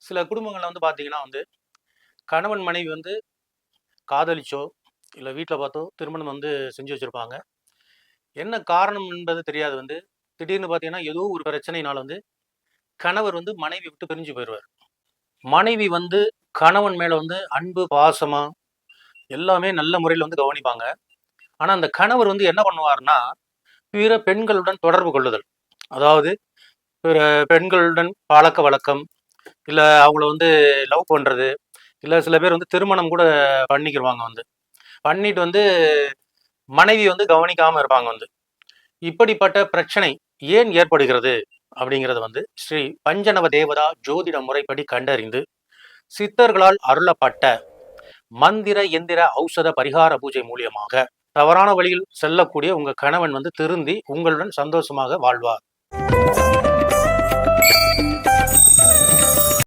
சில குடும்பங்கள்ல வந்து பார்த்தீங்கன்னா வந்து, கணவன் மனைவி வந்து காதலிச்சோ, இல்ல வீட்ல பார்த்தோ திருமணம் வந்து செஞ்சு வச்சிருப்பாங்க. என்ன காரணம் என்பது தெரியாது வந்து, திடீர்னு பார்த்தீங்கன்னா, ஏதோ ஒரு பிரச்சனையினால வந்து கணவர் வந்து மனைவிய விட்டு பிரிஞ்சு போயிருவாரு. மனைவி வந்து கணவன் மேல வந்து அன்பு, பாசமா எல்லாமே நல்ல முறையில வந்து கவனிப்பாங்க. ஆனா, அந்த கணவர் வந்து என்ன பண்ணுவாருன்னா, பிற பெண்களுடன் தொடர்பு கொள்ளுதல். அதாவது பிற பெண்களுடன் பழக்கவழக்கம், இல்ல அவங்கள வந்து லவ் பண்றது, இல்ல சில பேர் வந்து திருமணம் கூட பண்ணிக்கிருவாங்க வந்து. பண்ணிட்டு வந்து மனைவி வந்து கவனிக்காம இருப்பாங்க வந்து. இப்படிப்பட்ட பிரச்சனை ஏன் ஏற்படுகிறது? அப்படிங்கிறத வந்து ஸ்ரீ பஞ்சநவ தேவதா ஜோதிட முறைப்படி கண்டறிந்து, சித்தர்களால் அருளப்பட்ட மந்திர, எந்திர, ஔஷத பரிகார பூஜை மூலியமாக தவறான வழியில் செல்லக்கூடிய உங்க கணவன் வந்து திருந்தி உங்களுடன் சந்தோஷமாக வாழ்வார்.